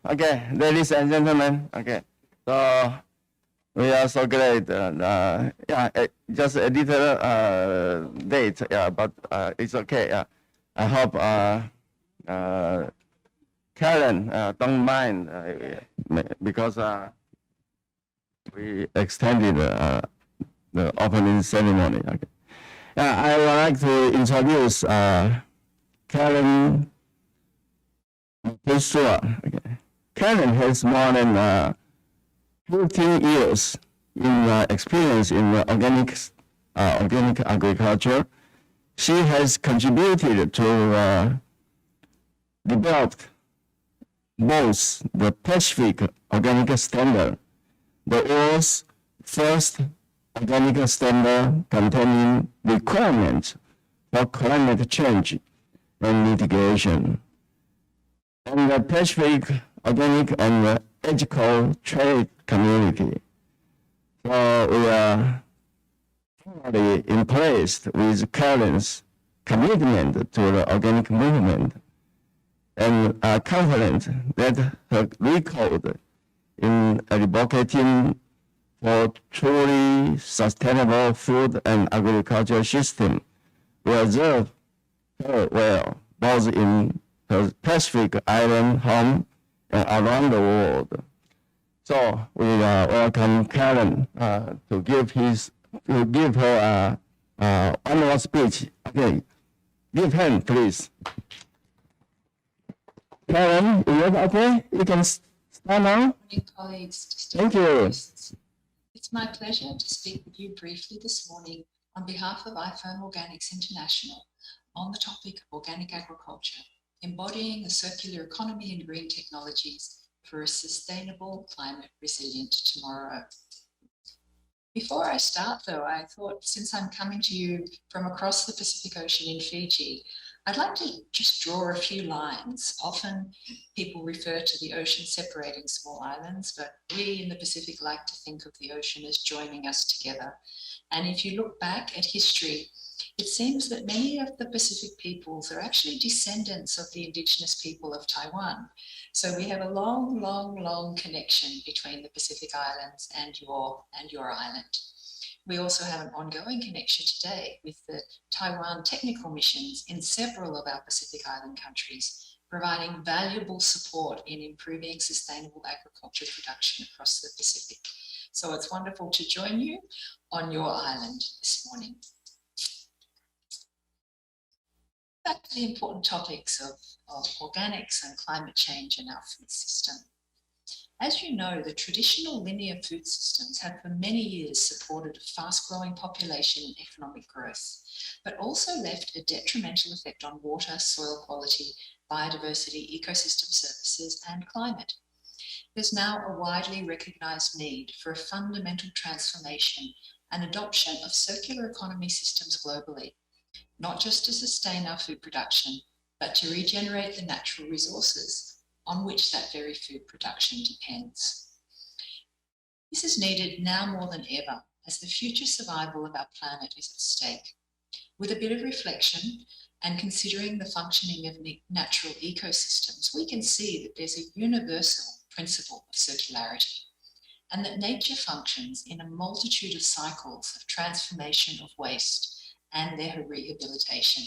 Okay, ladies and gentlemen. Okay, so we are so glad. Just a little late. Yeah, but it's okay. Yeah, I hope Karen don't mind because we extended the opening ceremony. Okay. I would like to introduce Karen Mapusua. Okay. Karen has more than 15 years in experience in organic agriculture. She has contributed to develop both the Pacific Organic Standard, the world's first organic standard containing requirements for climate change and mitigation, and the Pacific Organic and Ethical Trade Community. So we are fully impressed with Karen's commitment to the organic movement and are confident that her record in advocating for truly sustainable food and agricultural system will serve her well, both in her Pacific Island home and around the world. So we welcome Karen to give her annual speech. Okay, give hand, please. Karen, is that okay? You can start now. Morning, colleagues. Thank you. It's my pleasure to speak with you briefly this morning on behalf of iPhone Organics International on the topic of organic agriculture, embodying a circular economy and green technologies for a sustainable, climate resilient tomorrow. Before I start though, I thought since I'm coming to you from across the Pacific Ocean in Fiji, I'd like to just draw a few lines. Often people refer to the ocean separating small islands, but we in the Pacific like to think of the ocean as joining us together. And if you look back at history, it seems that many of the Pacific peoples are actually descendants of the indigenous people of Taiwan. So we have a long, long, long connection between the Pacific Islands and your island. We also have an ongoing connection today with the Taiwan technical missions in several of our Pacific Island countries, providing valuable support in improving sustainable agriculture production across the Pacific. So it's wonderful to join you on your island this morning. Back to the important topics of organics and climate change in our food system. As you know, the traditional linear food systems have for many years supported a fast-growing population and economic growth, but also left a detrimental effect on water, soil quality, biodiversity, ecosystem services, and climate. There's now a widely recognized need for a fundamental transformation and adoption of circular economy systems globally, not just to sustain our food production, but to regenerate the natural resources on which that very food production depends. This is needed now more than ever as the future survival of our planet is at stake. With a bit of reflection and considering the functioning of natural ecosystems, we can see that there's a universal principle of circularity and that nature functions in a multitude of cycles of transformation of waste and their rehabilitation.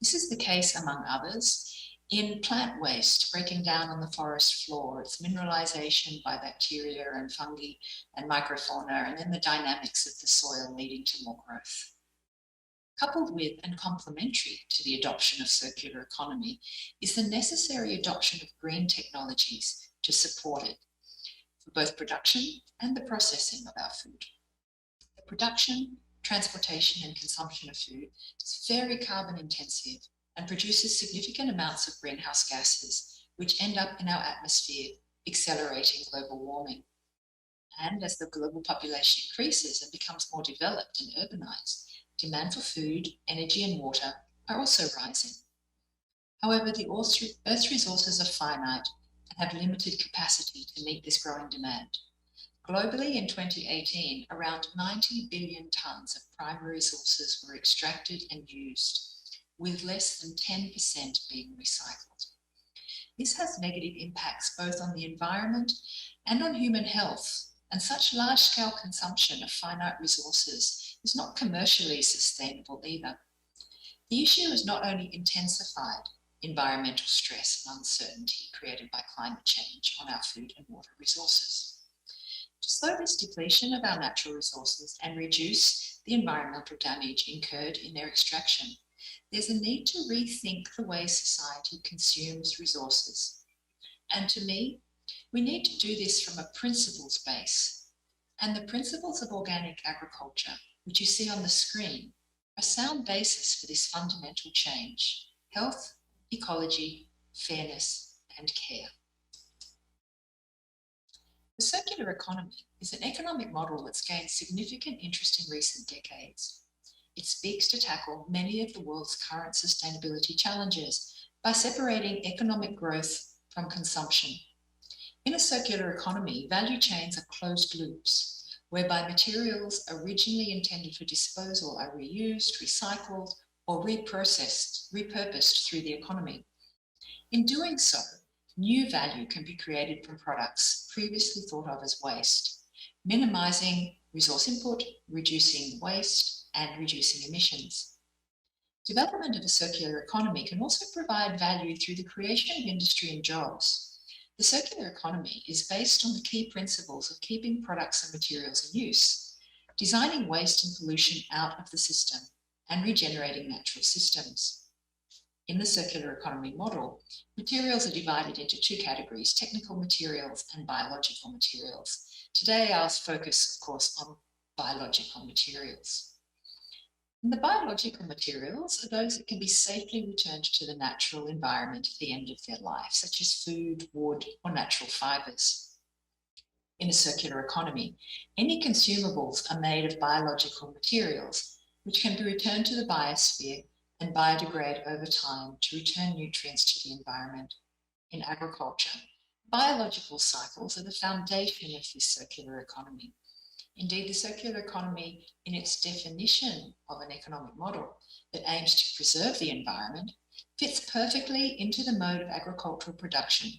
This is the case, among others, in plant waste breaking down on the forest floor, its mineralization by bacteria and fungi and microfauna, and then the dynamics of the soil leading to more growth. Coupled with and complementary to the adoption of circular economy is the necessary adoption of green technologies to support it for both production and the processing of our food. The production, transportation and consumption of food is very carbon intensive and produces significant amounts of greenhouse gases, which end up in our atmosphere, accelerating global warming. And as the global population increases and becomes more developed and urbanized, demand for food, energy and water are also rising. However, the Earth's resources are finite and have limited capacity to meet this growing demand. Globally in 2018, around 90 billion tonnes of primary resources were extracted and used, with less than 10% being recycled. This has negative impacts both on the environment and on human health, and such large-scale consumption of finite resources is not commercially sustainable either. The issue has not only intensified environmental stress and uncertainty created by climate change on our food and water resources. To slow this depletion of our natural resources and reduce the environmental damage incurred in their extraction, there's a need to rethink the way society consumes resources. And to me, we need to do this from a principles base. And the principles of organic agriculture, which you see on the screen, are a sound basis for this fundamental change: health, ecology, fairness, and care. The circular economy is an economic model that's gained significant interest in recent decades. It seeks to tackle many of the world's current sustainability challenges by separating economic growth from consumption. In a circular economy, value chains are closed loops, whereby materials originally intended for disposal are reused, recycled, or repurposed through the economy. In doing so, new value can be created from products previously thought of as waste, minimizing resource input, reducing waste, and reducing emissions. Development of a circular economy can also provide value through the creation of industry and jobs. The circular economy is based on the key principles of keeping products and materials in use, designing waste and pollution out of the system, and regenerating natural systems. In the circular economy model, materials are divided into two categories: technical materials and biological materials. Today, I'll focus, of course, on biological materials. And the biological materials are those that can be safely returned to the natural environment at the end of their life, such as food, wood, or natural fibers. In a circular economy, any consumables are made of biological materials, which can be returned to the biosphere and biodegrade over time to return nutrients to the environment. In agriculture, biological cycles are the foundation of this circular economy. Indeed, the circular economy, in its definition of an economic model that aims to preserve the environment, fits perfectly into the mode of agricultural production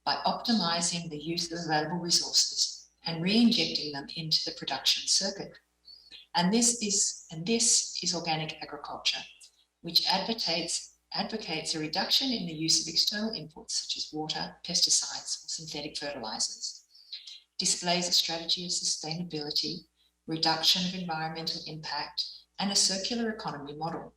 by optimizing the use of available resources and re-injecting them into the production circuit. And this is organic agriculture, which advocates a reduction in the use of external inputs such as water, pesticides, or synthetic fertilizers, displays a strategy of sustainability, reduction of environmental impact, and a circular economy model.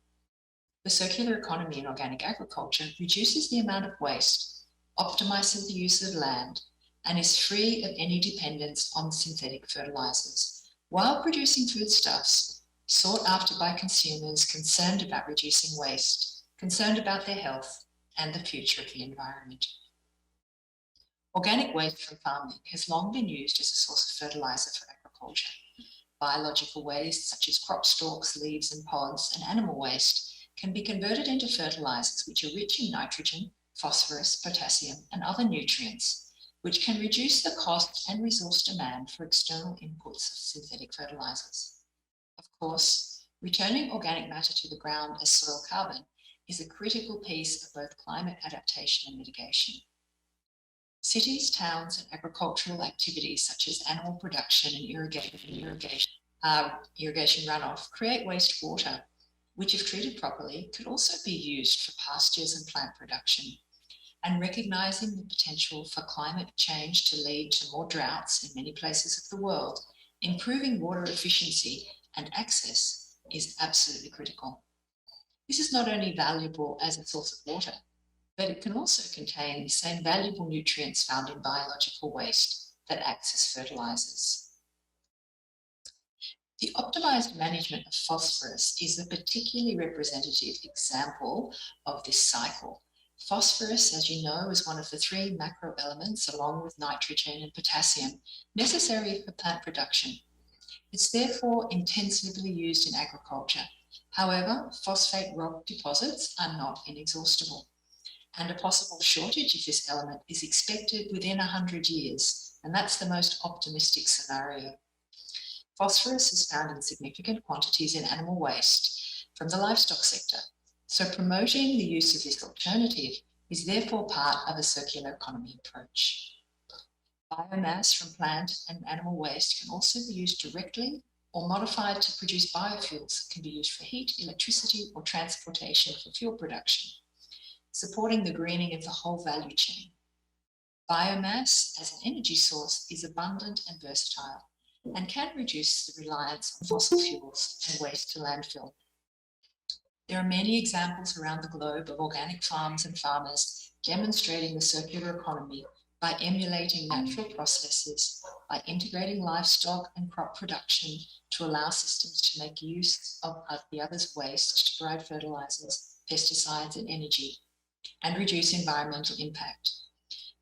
The circular economy in organic agriculture reduces the amount of waste, optimizes the use of land, and is free of any dependence on synthetic fertilizers, while producing foodstuffs sought after by consumers concerned about reducing waste, concerned about their health, and the future of the environment. Organic waste from farming has long been used as a source of fertilizer for agriculture. Biological waste, such as crop stalks, leaves, and pods, and animal waste, can be converted into fertilizers which are rich in nitrogen, phosphorus, potassium, and other nutrients, which can reduce the cost and resource demand for external inputs of synthetic fertilizers. Of course, returning organic matter to the ground as soil carbon is a critical piece of both climate adaptation and mitigation. Cities, towns, and agricultural activities such as animal production and irrigation runoff create wastewater, which, if treated properly, could also be used for pastures and plant production. And recognizing the potential for climate change to lead to more droughts in many places of the world, improving water efficiency and access is absolutely critical. This is not only valuable as a source of water, but it can also contain the same valuable nutrients found in biological waste that acts as fertilizers. The optimized management of phosphorus is a particularly representative example of this cycle. Phosphorus, as you know, is one of the three macro elements, along with nitrogen and potassium, necessary for plant production. It's therefore intensively used in agriculture. However, phosphate rock deposits are not inexhaustible, and a possible shortage of this element is expected within 100 years, and that's the most optimistic scenario. Phosphorus is found in significant quantities in animal waste from the livestock sector, so promoting the use of this alternative is therefore part of a circular economy approach. Biomass from plant and animal waste can also be used directly or modified to produce biofuels that can be used for heat, electricity, or transportation for fuel production, supporting the greening of the whole value chain. Biomass as an energy source is abundant and versatile and can reduce the reliance on fossil fuels and waste to landfill. There are many examples around the globe of organic farms and farmers demonstrating the circular economy by emulating natural processes, by integrating livestock and crop production to allow systems to make use of the other's waste to provide fertilizers, pesticides, and energy, and reduce environmental impact,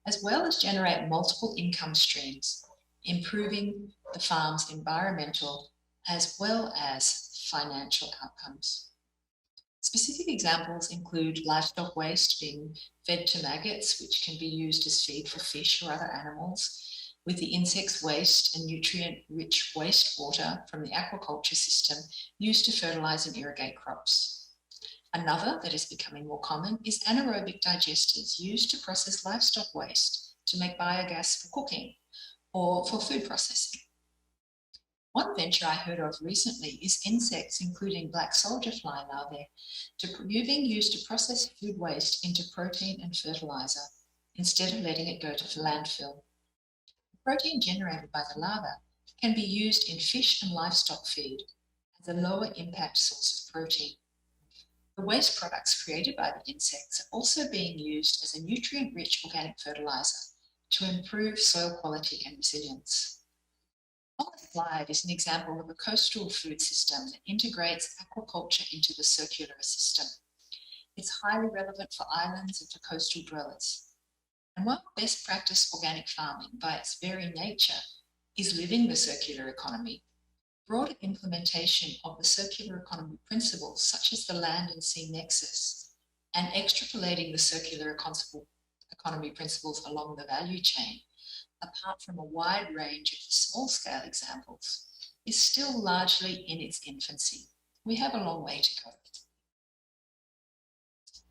as well as generate multiple income streams, improving the farm's environmental as well as financial outcomes. Specific examples include livestock waste being fed to maggots, which can be used as feed for fish or other animals, with the insects waste and nutrient-rich wastewater from the aquaculture system used to fertilize and irrigate crops. Another that is becoming more common is anaerobic digesters used to process livestock waste to make biogas for cooking or for food processing. One venture I heard of recently is insects, including black soldier fly larvae, being used to process food waste into protein and fertilizer instead of letting it go to landfill. The protein generated by the larva can be used in fish and livestock feed as a lower impact source of protein. The waste products created by the insects are also being used as a nutrient-rich organic fertilizer to improve soil quality and resilience. On the slide is an example of a coastal food system that integrates aquaculture into the circular system. It's highly relevant for islands and for coastal dwellers. And while best practice organic farming by its very nature is living the circular economy, broader implementation of the circular economy principles such as the land and sea nexus and extrapolating the circular economy principles along the value chain, apart from a wide range of small-scale examples, is still largely in its infancy. We have a long way to go.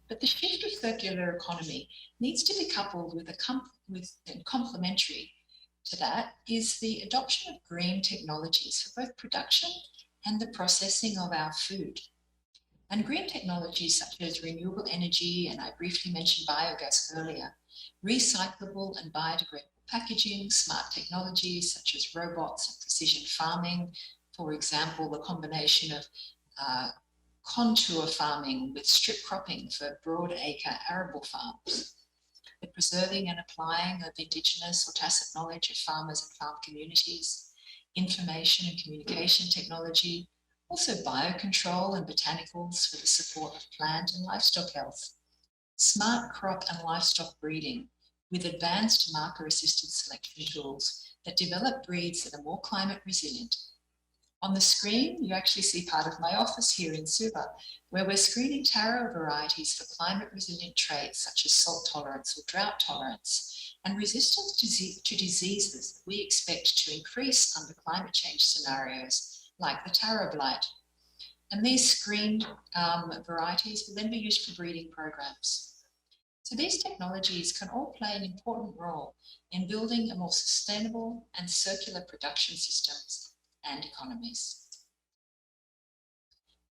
But the shift to circular economy needs to be coupled with and complementary to that is the adoption of green technologies for both production and the processing of our food. And green technologies such as renewable energy, and I briefly mentioned biogas earlier, recyclable and biodegradable packaging, smart technologies such as robots and precision farming, for example, the combination of contour farming with strip cropping for broad acre arable farms, the preserving and applying of indigenous or tacit knowledge of farmers and farm communities, information and communication technology, also biocontrol and botanicals for the support of plant and livestock health, smart crop and livestock breeding, with advanced marker-assisted selection tools that develop breeds that are more climate resilient. On the screen, you actually see part of my office here in Suva, where we're screening taro varieties for climate-resilient traits such as salt tolerance or drought tolerance, and resistance to diseases that we expect to increase under climate change scenarios, like the taro blight. And these screened varieties will then be used for breeding programs. So these technologies can all play an important role in building a more sustainable and circular production systems and economies.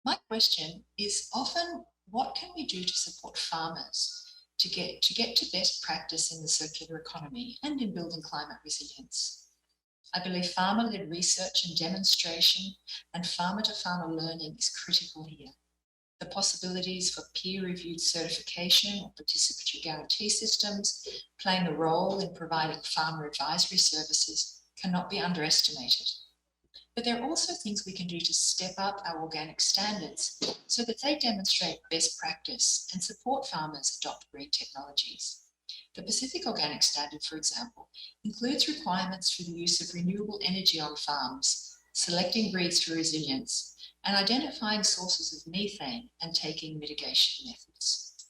My question is often, what can we do to support farmers to get to best practice in the circular economy and in building climate resilience? I believe farmer-led research and demonstration and farmer-to-farmer learning is critical here. The possibilities for peer-reviewed certification or participatory guarantee systems playing a role in providing farmer advisory services cannot be underestimated. But there are also things we can do to step up our organic standards so that they demonstrate best practice and support farmers adopt green technologies. The Pacific Organic Standard, for example, includes requirements for the use of renewable energy on farms, selecting breeds for resilience, and identifying sources of methane and taking mitigation methods.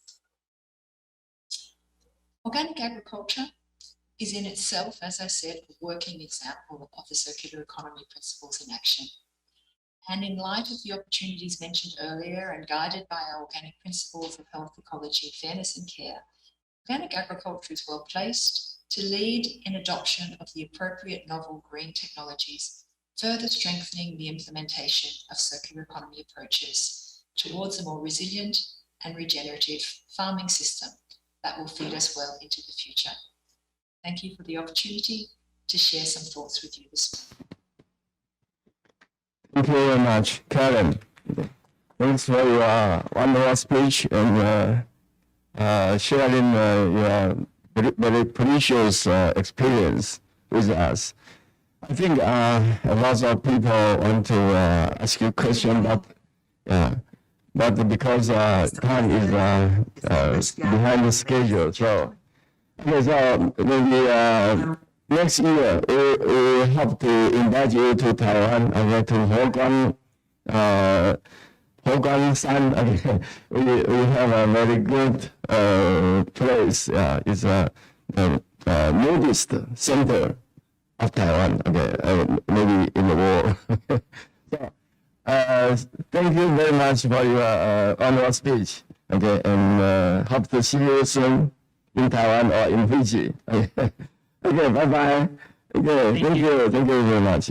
Organic agriculture is in itself, as I said, a working example of the circular economy principles in action. And in light of the opportunities mentioned earlier and guided by our organic principles of health, ecology, fairness and care, Organic agriculture is well placed to lead in adoption of the appropriate novel green technologies, further strengthening the implementation of circular economy approaches towards a more resilient and regenerative farming system that will feed us well into the future. Thank you for the opportunity to share some thoughts with you this morning. Thank you very much, Karen. Thanks for your wonderful speech and sharing your very precious experience with us. I think a lot of people want to ask you a question, but because time is behind the schedule, so maybe next year we hope to invite you to Taiwan and to Hogan-san. We have a very good place. It's the Buddhist center of Taiwan. Maybe in the world. So, thank you very much for your honorable speech. And hope to see you soon in Taiwan or in Fiji. Bye bye. Thank you very much.